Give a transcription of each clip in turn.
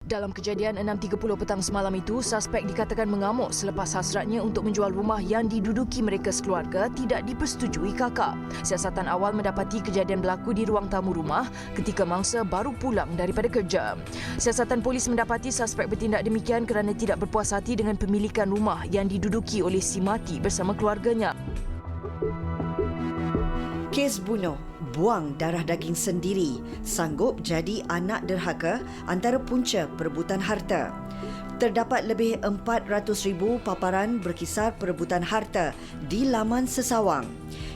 Dalam kejadian 6.30 petang semalam itu, suspek dikatakan mengamuk selepas hasratnya untuk menjual rumah yang diduduki mereka sekeluarga tidak dipersetujui kakak. Siasatan awal mendapati kejadian berlaku di ruang tamu rumah ketika mangsa baru pulang daripada kerja. Siasatan polis mendapati suspek bertindak demikian kerana tidak berpuas hati dengan pemilikan rumah yang diduduki oleh si mati bersama keluarganya. Kes bunuh, buang darah daging sendiri, sanggup jadi anak derhaka antara punca perebutan harta. Terdapat lebih 400,000 paparan berkisar perebutan harta di laman sesawang.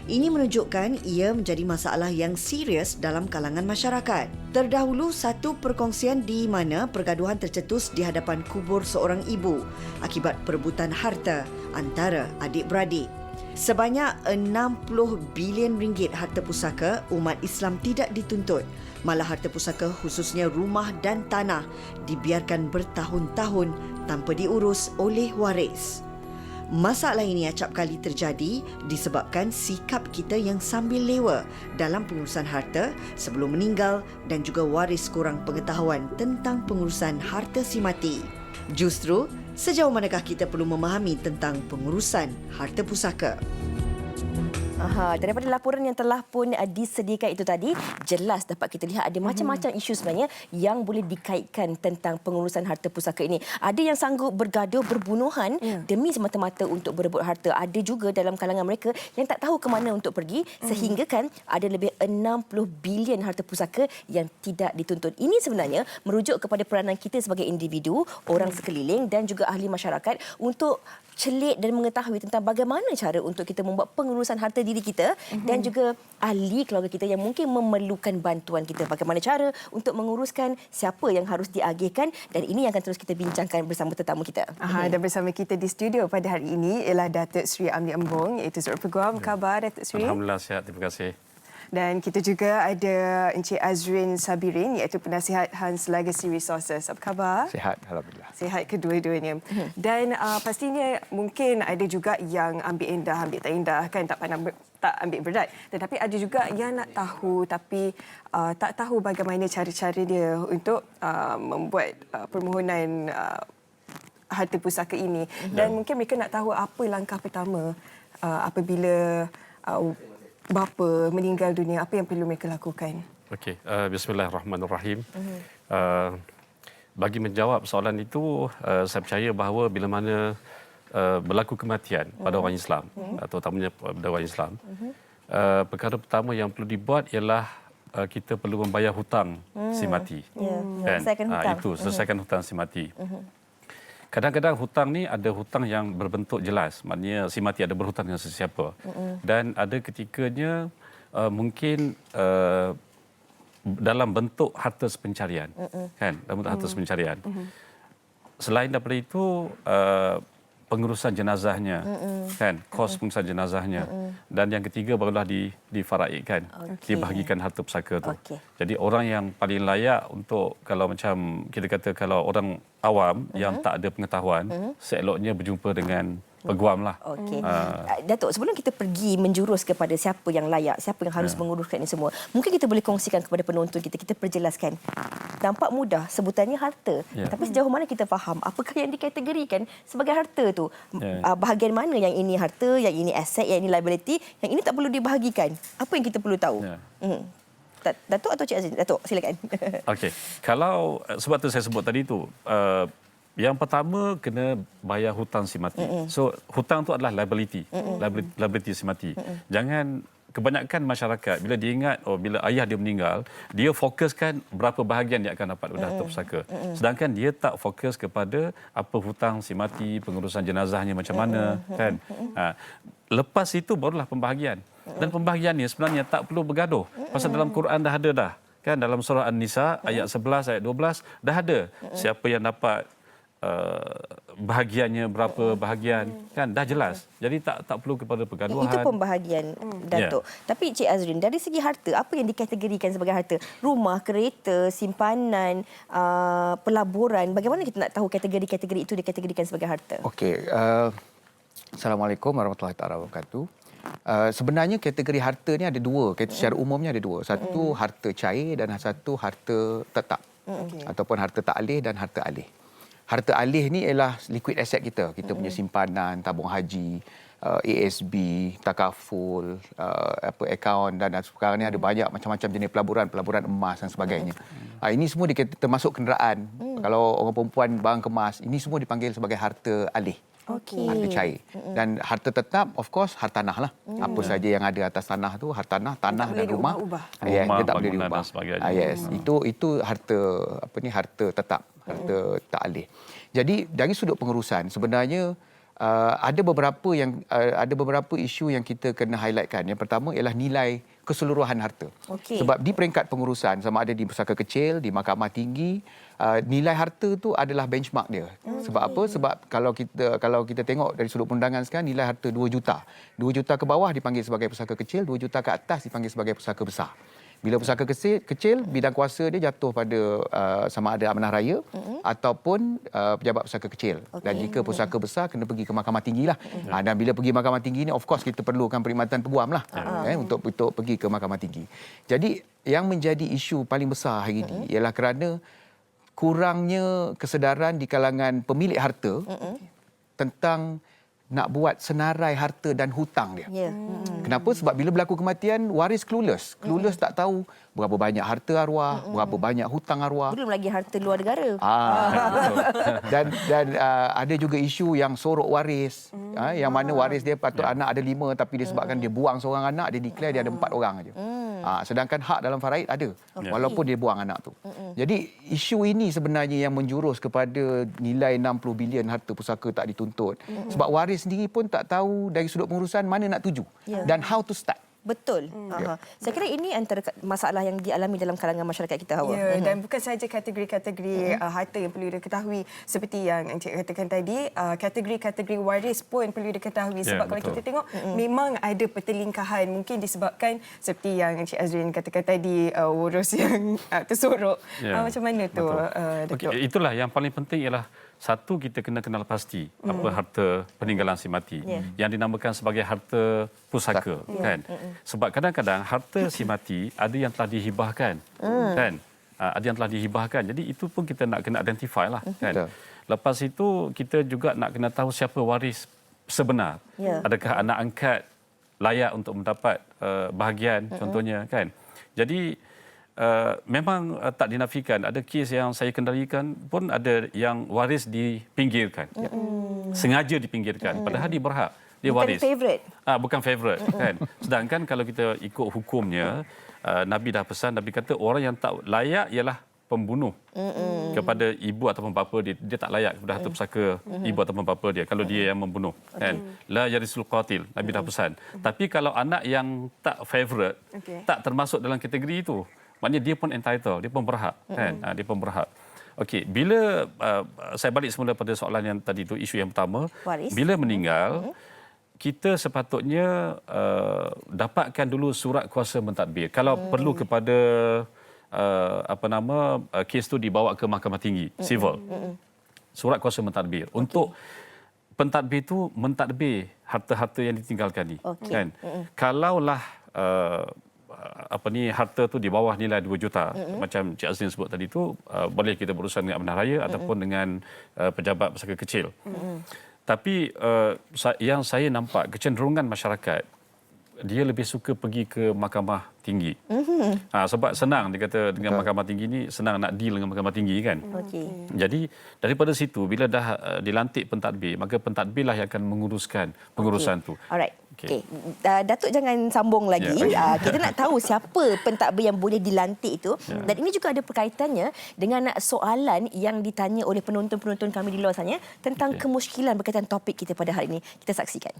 Ini menunjukkan ia menjadi masalah yang serius dalam kalangan masyarakat. Terdahulu, satu perkongsian di mana pergaduhan tercetus di hadapan kubur seorang ibu akibat perebutan harta antara adik-beradik. Sebanyak 60 bilion ringgit harta pusaka umat Islam tidak dituntut. Malah harta pusaka khususnya rumah dan tanah dibiarkan bertahun-tahun tanpa diurus oleh waris. Masalah ini acap kali terjadi disebabkan sikap kita yang sambil lewa dalam pengurusan harta sebelum meninggal dan juga waris kurang pengetahuan tentang pengurusan harta si mati. Justru, sejauh manakah kita perlu memahami tentang pengurusan harta pusaka? Daripada laporan yang telah pun disediakan itu tadi, jelas dapat kita lihat ada macam-macam isu sebenarnya yang boleh dikaitkan tentang pengurusan harta pusaka ini. Ada yang sanggup bergaduh, berbunuhan demi semata-mata untuk berebut harta. Ada juga dalam kalangan mereka yang tak tahu ke mana untuk pergi sehingga kan ada lebih 60 bilion harta pusaka yang tidak dituntut. Ini sebenarnya merujuk kepada peranan kita sebagai individu, orang sekeliling dan juga ahli masyarakat untuk celik dan mengetahui tentang bagaimana cara untuk kita membuat pengurusan harta diri kita dan juga ahli keluarga kita yang mungkin memerlukan bantuan kita. Bagaimana cara untuk menguruskan siapa yang harus diagihkan, dan ini yang akan terus kita bincangkan bersama tetamu kita. Dan bersama kita di studio pada hari ini ialah Datuk Seri Amli Embong, iaitu Suri Peguam. Khabar Datuk Seri? Alhamdulillah sihat, terima kasih. Dan kita juga ada Encik Azrin Sabirin, iaitu penasihat Hans Legacy Resources. Apa khabar? Sihat, Alhamdulillah. Sihat kedua-duanya. Dan pastinya mungkin ada juga yang ambil indah, ambil tak indah, kan tak pandang tak ambil berat. Tetapi ada juga yang nak tahu tapi tak tahu bagaimana cara-cara dia untuk membuat permohonan harta pusaka ini. Dan mungkin mereka nak tahu apa langkah pertama apabila bapa meninggal dunia, apa yang perlu mereka lakukan? Okey, bismillahirrahmanirrahim. Bagi menjawab soalan itu, saya percaya bahawa bila mana berlaku kematian pada orang Islam, atau terutamanya pada orang Islam, perkara pertama yang perlu dibuat ialah kita perlu membayar hutang si mati. Selesaikan hutang. Itu, selesaikan hutang si mati. Kadang-kadang hutang ni ada hutang yang berbentuk jelas. Maknanya si mati ada berhutang dengan sesiapa. Dan ada ketikanya mungkin dalam bentuk harta sepencarian. Kan? Dalam bentuk harta sepencarian. Selain daripada itu, pengurusan jenazahnya. Kan? Kos pengurusan jenazahnya. Dan yang ketiga barulah difaraidkan. Dibahagikan harta pusaka tu. Jadi orang yang paling layak untuk, kalau macam kita kata kalau orang awam yang tak ada pengetahuan, seeloknya berjumpa dengan peguam lah. Datuk, sebelum kita pergi menjurus kepada siapa yang layak, siapa yang harus menguruskan ini semua, mungkin kita boleh kongsikan kepada penonton kita perjelaskan. Nampak mudah sebutannya harta, tapi sejauh mana kita faham apakah yang dikategorikan sebagai harta tu? Bahagian mana yang ini harta, yang ini aset, yang ini liability, yang ini tak perlu dibahagikan? Apa yang kita perlu tahu? Datuk atau Cik Azrin? Datuk, silakan. Okey. Kalau sebab tu saya sebut tadi tu, yang pertama kena bayar hutang si mati. So hutang tu adalah liability, liability si mati. Jangan kebanyakan masyarakat bila dia ingat bila ayah dia meninggal, dia fokuskan berapa bahagian dia akan dapat dari harta pusaka. Sedangkan dia tak fokus kepada apa hutang si mati, pengurusan jenazahnya macam mana, kan. Lepas itu barulah pembahagian. Dan pembahagian ni sebenarnya tak perlu bergaduh. Pasal dalam Quran dah ada dah. Kan dalam surah An-Nisa ayat 11 ayat 12 dah ada siapa yang dapat bahagiannya berapa bahagian, kan dah jelas. Jadi tak perlu kepada pergaduhan. Itu pembahagian, Datuk. Tapi Cik Azrin, dari segi harta, apa yang dikategorikan sebagai harta? Rumah, kereta, simpanan, pelaburan. Bagaimana kita nak tahu kategori-kategori itu dikategorikan sebagai harta? Okey, Assalamualaikum warahmatullahi wabarakatuh. Sebenarnya kategori harta ni ada dua. Secara umumnya ada dua. Satu harta cair dan satu harta tetap. ataupun harta tak alih dan harta alih. Harta alih ni ialah liquid asset kita. Kita punya simpanan, tabung haji, ASB, takaful, akaun dan sekarang ni ada banyak macam-macam jenis pelaburan emas dan sebagainya. Ini semua termasuk kenderaan. Kalau orang perempuan barang kemas, ini semua dipanggil sebagai harta alih. Harta cair. Dan harta tetap, of course, hartanah lah. Apa saja yang ada atas tanah tu, hartanah, tanah dan rumah. Dia tak boleh diubah. Yes, itu harta harta tetap, harta tak alih. Jadi dari sudut pengurusan sebenarnya ada beberapa isu yang kita kena highlightkan. Yang pertama ialah nilai keseluruhan harta. Sebab di peringkat pengurusan sama ada di pusaka kecil, di mahkamah tinggi, nilai harta tu adalah benchmark dia. Sebab apa? Sebab kalau kita tengok dari sudut perundangan sekarang, nilai harta 2 juta. 2 juta ke bawah dipanggil sebagai pusaka kecil, 2 juta ke atas dipanggil sebagai pusaka besar. Bila pusaka kecil, bidang kuasa dia jatuh pada sama ada amanah raya ataupun pejabat pusaka kecil. Dan jika pusaka besar, kena pergi ke mahkamah tinggi lah. Dan bila pergi mahkamah tinggi ni, of course kita perlukan perkhidmatan peguam lah untuk pergi ke mahkamah tinggi. Jadi yang menjadi isu paling besar hari ini ialah kerana kurangnya kesedaran di kalangan pemilik harta tentang nak buat senarai harta dan hutang dia. Kenapa? Sebab bila berlaku kematian, waris clueless. Clueless tak tahu berapa banyak harta arwah, berapa banyak hutang arwah. Belum lagi harta luar negara. Dan ada juga isu yang sorok waris. Yang mana waris dia patut anak ada 5 tapi disebabkan dia buang seorang anak, dia declare dia ada 4 orang aja. Sedangkan hak dalam faraid ada walaupun dia buang anak tu. Jadi isu ini sebenarnya yang menjurus kepada nilai 60 bilion harta pusaka tak dituntut. Sebab waris sendiri pun tak tahu dari sudut pengurusan mana nak tuju dan how to start. Betul. Saya kira ini antara masalah yang dialami dalam kalangan masyarakat kita, Hawa. Dan bukan sahaja kategori-kategori harta yang perlu diketahui seperti yang Encik katakan tadi, kategori-kategori waris pun perlu diketahui sebab kalau kita tengok memang ada pertelingkahan mungkin disebabkan seperti yang Encik Azrin katakan tadi, urus yang tersorok. Macam mana tu, Datuk? Itulah yang paling penting ialah satu, kita kena kenal pasti apa harta peninggalan si mati yang dinamakan sebagai harta pusaka, kan? Sebab kadang-kadang harta si mati ada yang telah dihibahkan, kan? Ada yang telah dihibahkan. Jadi itu pun kita nak kena identify lah, kan? Lepas itu kita juga nak kena tahu siapa waris sebenar. Adakah anak angkat layak untuk mendapat bahagian contohnya, kan? Jadi memang tak dinafikan ada kes yang saya kendalikan pun ada yang waris dipinggirkan. Sengaja dipinggirkan padahal dia berhak, dia waris. Bukan favourite. Bukan favourite, kan. Sedangkan kalau kita ikut hukumnya, Nabi dah pesan, Nabi kata orang yang tak layak ialah pembunuh kepada ibu ataupun bapa dia. Dia tak layak kepada harta pusaka ibu ataupun bapa dia kalau dia yang membunuh, kan. La yarisul qatil, Nabi dah pesan. Tapi kalau anak yang tak favourite, tak termasuk dalam kategori itu, maknanya dia pun entitled, dia pun berhak, kan? Dia pun berhak. Okey, bila saya balik semula pada soalan yang tadi itu, isu yang pertama, waris. Bila meninggal, kita sepatutnya dapatkan dulu surat kuasa mentadbir. Kalau perlu kepada kes tu dibawa ke mahkamah tinggi, civil. Surat kuasa mentadbir. Untuk pentadbir itu mentadbir harta-harta yang ditinggalkan ni, kan? Kalaulah harta tu di bawah nilai 2 juta macam Cik Azrin sebut tadi tu, boleh kita berurusan dengan amanah raya ataupun dengan pejabat pusaka kecil. Tapi yang saya nampak kecenderungan masyarakat, dia lebih suka pergi ke mahkamah tinggi. Sebab senang, dia kata dengan mahkamah tinggi ni senang nak deal dengan mahkamah tinggi, kan. Jadi daripada situ bila dah dilantik pentadbir, maka pentadbirlah yang akan menguruskan pengurusan tu. Alright. Okay. Datuk jangan sambung lagi. Kita nak tahu siapa pentadbir yang boleh dilantik itu. Dan ini juga ada perkaitannya dengan soalan yang ditanya oleh penonton-penonton kami di luar sana tentang kemusykilan berkaitan topik kita pada hari ini. Kita saksikan.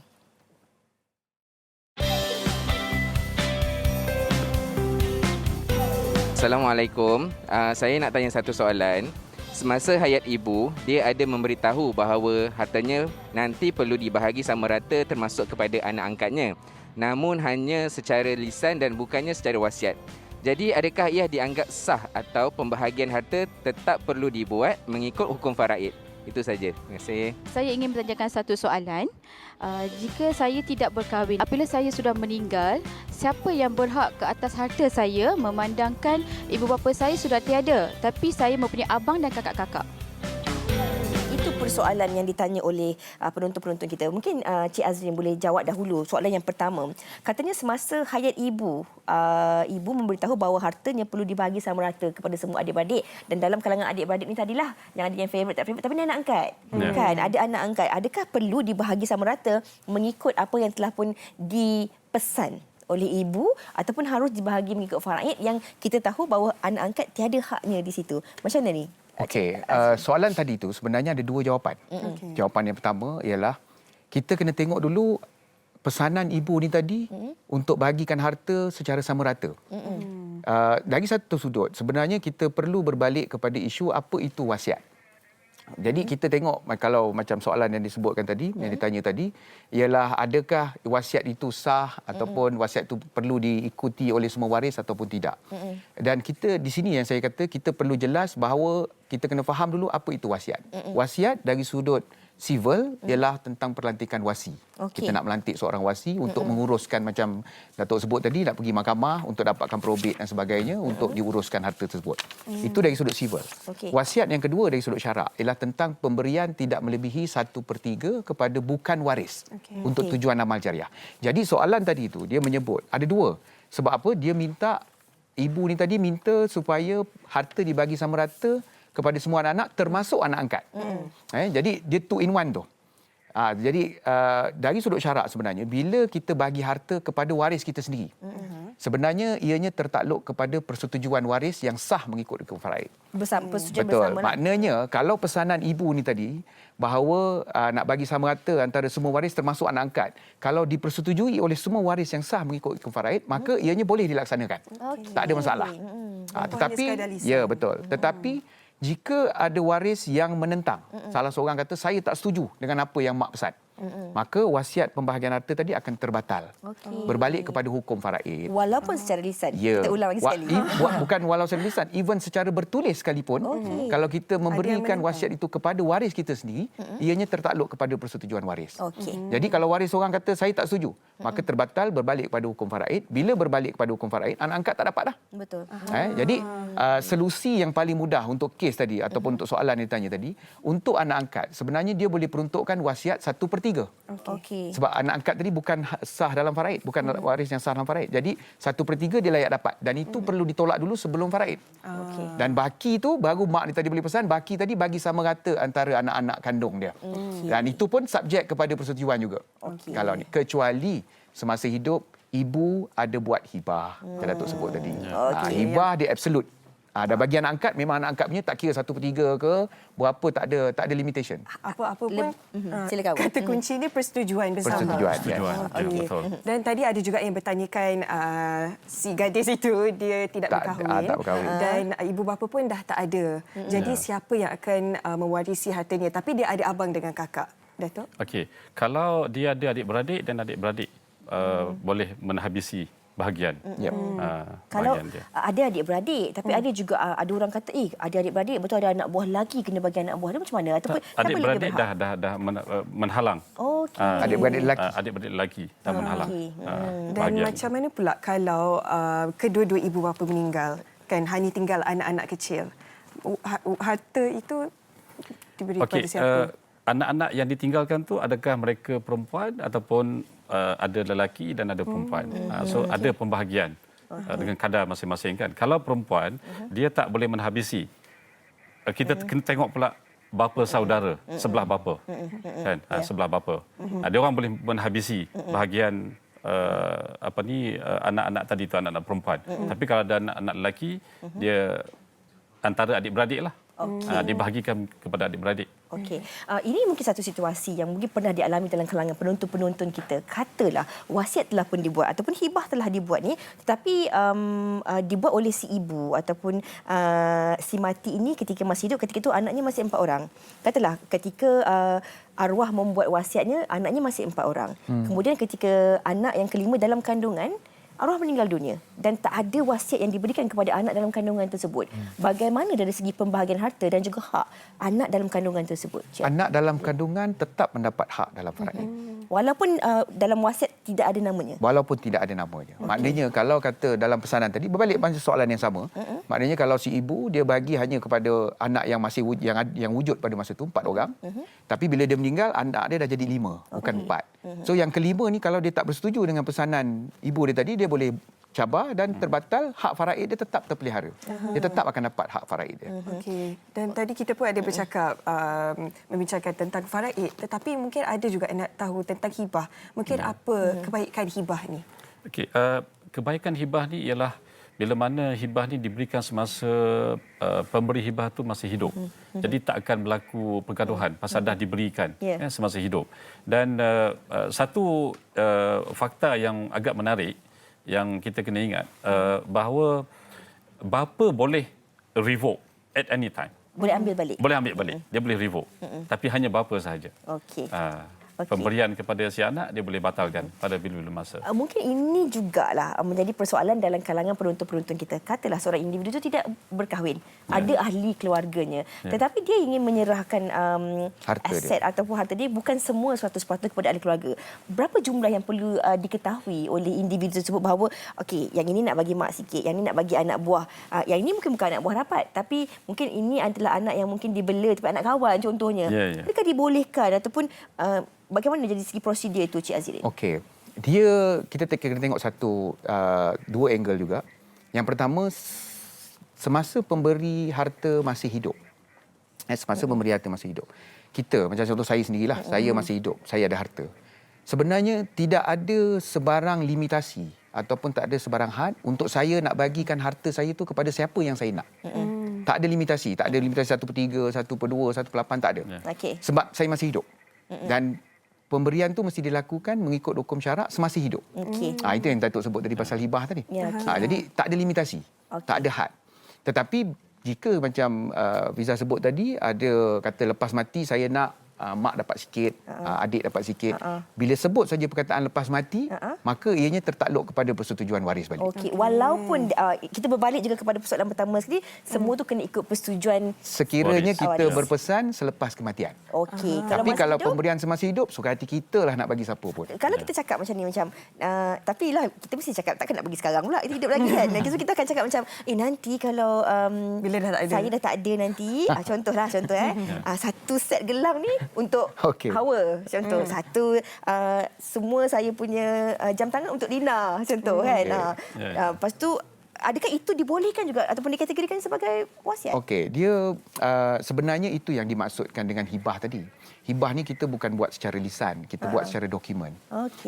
Assalamualaikum. Saya nak tanya satu soalan. Semasa hayat ibu, dia ada memberitahu bahawa hartanya nanti perlu dibahagi sama rata termasuk kepada anak angkatnya. Namun hanya secara lisan dan bukannya secara wasiat. Jadi adakah ia dianggap sah atau pembahagian harta tetap perlu dibuat mengikut hukum faraid? Itu saja. Terima kasih. Saya ingin bertanyakan satu soalan. Jika saya tidak berkahwin, apabila saya sudah meninggal, siapa yang berhak ke atas harta saya memandangkan ibu bapa saya sudah tiada, tapi saya mempunyai abang dan kakak-kakak? Itu persoalan yang ditanya oleh penonton-penonton kita. Mungkin Cik Azrin boleh jawab dahulu soalan yang pertama. Katanya semasa hayat ibu, ibu memberitahu bahawa hartanya perlu dibahagi sama rata kepada semua adik-beradik. Dan dalam kalangan adik-beradik ni tadilah, yang ada yang favourite tak favourite, tapi ni anak angkat. Kan? Ada anak angkat. Adakah perlu dibahagi sama rata mengikut apa yang telah pun dipesan oleh ibu, ataupun harus dibahagi mengikut faraid yang kita tahu bahawa anak angkat tiada haknya di situ? Macam mana ni? Okey, soalan tadi tu sebenarnya ada dua jawapan. Jawapan yang pertama ialah kita kena tengok dulu pesanan ibu ni tadi untuk bahagikan harta secara sama rata. Dari satu sudut, sebenarnya kita perlu berbalik kepada isu apa itu wasiat. Jadi kita tengok kalau macam soalan yang disebutkan tadi, yang ditanya tadi, ialah adakah wasiat itu sah ataupun wasiat itu perlu diikuti oleh semua waris ataupun tidak. Dan kita di sini yang saya kata kita perlu jelas bahawa kita kena faham dulu apa itu wasiat. Wasiat dari sudut civil ialah tentang perlantikan wasi. Okey. Kita nak melantik seorang wasi untuk menguruskan macam Datuk sebut tadi, nak pergi mahkamah untuk dapatkan probate dan sebagainya untuk diuruskan harta tersebut. Itu dari sudut civil. Okey. Wasiat yang kedua dari sudut syarak ialah tentang pemberian tidak melebihi 1/3 kepada bukan waris untuk tujuan amal jariah. Jadi soalan tadi itu dia menyebut ada dua. Sebab apa? Dia minta, ibu ni tadi minta supaya harta dibagi sama rata kepada semua anak-anak termasuk anak angkat. Jadi dia 2 in 1 tu. Jadi dari sudut syarak sebenarnya bila kita bagi harta kepada waris kita sendiri, sebenarnya ianya tertakluk kepada persetujuan waris yang sah mengikut hukum faraid. Persetujuan Betul. bersama. Maknanya kalau pesanan ibu ni tadi bahawa nak bagi sama rata antara semua waris termasuk anak angkat, kalau dipersetujui oleh semua waris yang sah mengikut hukum faraid, maka ianya boleh dilaksanakan. Tak ada masalah. Tetapi sekadar lisan. ya betul. Tetapi jika ada waris yang menentang, salah seorang kata saya tak setuju dengan apa yang mak pesan, maka wasiat pembahagian harta tadi akan terbatal. Berbalik kepada hukum faraid. Walaupun secara lisan. Ya. Kita ulang lagi sekali. Bukan walau secara lisan, even secara bertulis sekalipun, kalau kita memberikan wasiat itu kepada waris kita sendiri, ianya tertakluk kepada persetujuan waris. Jadi kalau waris orang kata saya tak setuju, maka terbatal, berbalik kepada hukum faraid. Bila berbalik kepada hukum faraid, anak angkat tak dapat dah. Betul. Jadi solusi yang paling mudah untuk kes tadi ataupun untuk soalan yang ditanya tadi, untuk anak angkat sebenarnya dia boleh peruntukkan wasiat 1/3. Okey. Sebab anak angkat tadi bukan sah dalam faraid, bukan waris yang sah dalam faraid. Jadi 1/3 dia layak dapat, dan itu perlu ditolak dulu sebelum faraid. Dan baki tu baru mak ni tadi boleh pesan, baki tadi bagi sama rata antara anak-anak kandung dia. Dan itu pun subjek kepada persetujuan juga. Kalau ni kecuali semasa hidup ibu ada buat hibah, Datuk sebut tadi. Hibah dia absolute. Dan bagi anak angkat, memang anak angkat punya tak kira 1/3 ke berapa, tak ada limitation. Apa-apa pun Silakan. kata kunci ni persetujuan bersama. Persetujuan. Tujuan. Ya, Okey. betul. Dan tadi ada juga yang bertanyakan si gadis itu dia tidak berkahwin. Tak berkahwin. Dan ibu bapa pun dah tak ada. Jadi siapa yang akan mewarisi hartanya? Tapi dia ada abang dengan kakak. Datuk? Okey, kalau dia ada adik-beradik dan adik-beradik boleh menhabisi bahagian. Kalau bahagian dia. ada adik-beradik, tapi ada juga ada orang kata ada adik-beradik, betul ada anak buah lelaki kena bagi anak buah dia, macam mana? Ataupun siapa lebih Adik-beradik berhak? dah menhalang. Okey. Adik-beradik lelaki. Adik-beradik lelaki dah menhalang. Dan bahagian. macam mana pula kalau kedua-dua ibu bapa meninggal, kan hanya tinggal anak-anak kecil. Harta itu diberi kepada siapa? Anak-anak yang ditinggalkan tu adakah mereka perempuan ataupun ada lelaki dan ada perempuan. So ada pembahagian dengan kadar masing-masing kan. Kalau perempuan dia tak boleh menhabisi. Kita kena tengok pula bapa saudara sebelah bapa. Kan? Sebelah bapa. Dia orang boleh menhabisi bahagian anak-anak tadi tu, anak-anak perempuan. Tapi kalau ada anak-anak lelaki, dia antara adik-beradik lah. Dibahagikan kepada adik-beradik. Okey. Ini mungkin satu situasi yang mungkin pernah dialami dalam kalangan penonton-penonton kita. Katalah wasiat telah pun dibuat ataupun hibah telah dibuat ni, tetapi dibuat oleh si ibu ataupun si mati ini ketika masih hidup, ketika itu anaknya masih 4 orang. Katalah ketika arwah membuat wasiatnya, anaknya masih 4 orang. Kemudian ketika anak yang kelima dalam kandungan, arwah meninggal dunia dan tak ada wasiat yang diberikan kepada anak dalam kandungan tersebut. Bagaimana dari segi pembahagian harta dan juga hak anak dalam kandungan tersebut? Cik? Anak dalam kandungan tetap mendapat hak dalam faraid. Walaupun dalam wasiat tidak ada namanya. Walaupun tidak ada namanya. Maknanya kalau kata dalam pesanan tadi, berbalik pada soalan yang sama. Maknanya kalau si ibu dia bagi hanya kepada anak yang masih yang wujud pada masa itu 4 orang. Tapi bila dia meninggal, anak dia dah jadi 5, bukan 4. So yang kelima ni kalau dia tak bersetuju dengan pesanan ibu dia tadi, dia boleh cabar dan terbatal, hak faraid dia tetap terpelihara. Dia tetap akan dapat hak faraid dia. Okey. Dan tadi kita pun ada bercakap membincangkan tentang faraid, tetapi mungkin ada juga yang nak tahu tentang hibah. Mungkin apa kebaikan hibah ni? Okey, kebaikan hibah ni ialah bila mana hibah ni diberikan semasa pemberi hibah tu masih hidup. Jadi tak akan berlaku pergaduhan pasal dah diberikan semasa hidup. Dan satu fakta yang agak menarik yang kita kena ingat bahawa bapa boleh revoke at any time. Boleh ambil balik. Boleh ambil balik. Dia boleh revoke. Tapi hanya bapa sahaja. Okey. Pemberian kepada si anak dia boleh batalkan pada bila-bila masa. Mungkin ini jugalah menjadi persoalan dalam kalangan penonton-penonton kita. Katalah seorang individu itu tidak berkahwin, ada ahli keluarganya, tetapi dia ingin menyerahkan aset ataupun harta dia bukan semua sepatutnya kepada ahli keluarga. Berapa jumlah yang perlu diketahui oleh individu tersebut bahawa okey, yang ini nak bagi mak sikit, yang ini nak bagi anak buah, yang ini mungkin bukan anak buah rapat, tapi mungkin ini adalah anak yang mungkin dibela tempat anak kawan contohnya. Adakah dibolehkan ataupun bagaimana dari segi prosedur itu, Cik Azrin? Okey. Kita kena tengok dua angle juga. Yang pertama, semasa pemberi harta masih hidup. Semasa pemberi harta masih hidup. Kita, macam contoh saya sendirilah, saya masih hidup, saya ada harta. Sebenarnya tidak ada sebarang limitasi ataupun tak ada sebarang had untuk saya nak bagikan harta saya itu kepada siapa yang saya nak. Tak ada limitasi. Tak ada limitasi 1/3, 1/2, 1/8, tak ada. Okey. Sebab saya masih hidup. Dan pemberian tu mesti dilakukan mengikut hukum syarak semasa hidup. Itu yang Datuk sebut tadi pasal hibah tadi. Jadi tak ada limitasi, tak ada had. Tetapi jika macam Fiza sebut tadi, ada kata lepas mati saya nak mak dapat sikit, adik dapat sikit. Bila sebut saja perkataan lepas mati, maka ianya tertakluk kepada persetujuan waris balik. Okey, walaupun kita berbalik juga kepada persoalan pertama sekali, semua tu kena ikut persetujuan sekiranya kita berpesan selepas kematian. Okey. Tapi kalau pemberian semasa hidup, suka hati kita lah nak bagi siapa pun. Kalau kita cakap macam ni, tapi lah kita mesti cakap takkan nak bagi sekarang pula, kita hidup lagi kan. So kita akan cakap macam nanti kalau bila dah tak ada, saya dah tak ada nanti, contoh satu set gelang ni untuk Hawa contoh, satu semua saya punya jam tangan untuk Lina contoh kan. Lepas tu adakah itu dibolehkan juga ataupun dikategorikan sebagai wasiat? Okey, dia sebenarnya itu yang dimaksudkan dengan hibah tadi. Hibah ni kita bukan buat secara lisan, kita buat secara dokumen.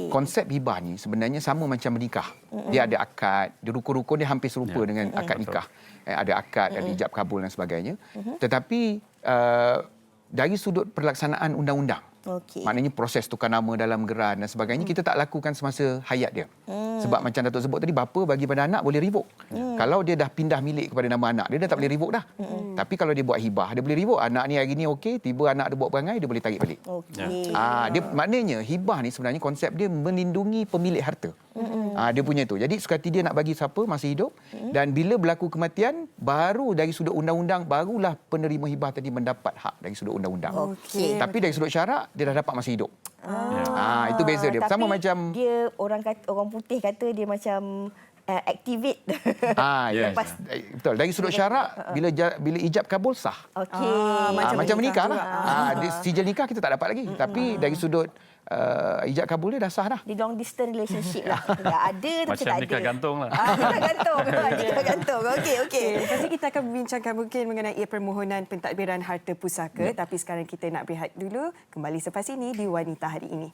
Konsep hibah ni sebenarnya sama macam menikah. Dia ada akad, rukun-rukun dia hampir serupa dengan akad nikah. Ada akad, ada ijab kabul dan sebagainya. Tetapi dari sudut pelaksanaan undang-undang, maknanya proses tukar nama dalam geran dan sebagainya, kita tak lakukan semasa hayat dia. Sebab macam Datuk sebut tadi, bapa bagi pada anak boleh revoke. Kalau dia dah pindah milik kepada nama anak, dia dah tak boleh revoke dah. Tapi kalau dia buat hibah, dia boleh revoke. Anak ni hari ni okey, tiba anak dia buat perangai, dia boleh tarik balik. Dia maknanya hibah ni sebenarnya konsep dia melindungi pemilik harta. Dia punya tu. Jadi suka hati dia nak bagi siapa masih hidup, dan bila berlaku kematian, baru dari sudut undang-undang, barulah penerima hibah tadi mendapat hak dari sudut undang-undang. Tapi dari sudut syarak, dia dah dapat masih hidup. Itu beza dia. Sama macam dia orang putih kata dia macam activate. Betul. Dari sudut syarak, bila ijab kabul sah. Macam menikah lah. Sijil nikah kita tak dapat lagi. Tapi dari sudut ijab kabul dia dah sah dah. Di long distance relationship lah. Ada tapi macam tak ada. nikah gantung lah. Nikah gantung. Okey. Lepas ni kita akan membincangkan mungkin mengenai permohonan pentadbiran harta pusaka. Tapi sekarang kita nak berehat dulu. Kembali selepas ini di Wanita Hari Ini.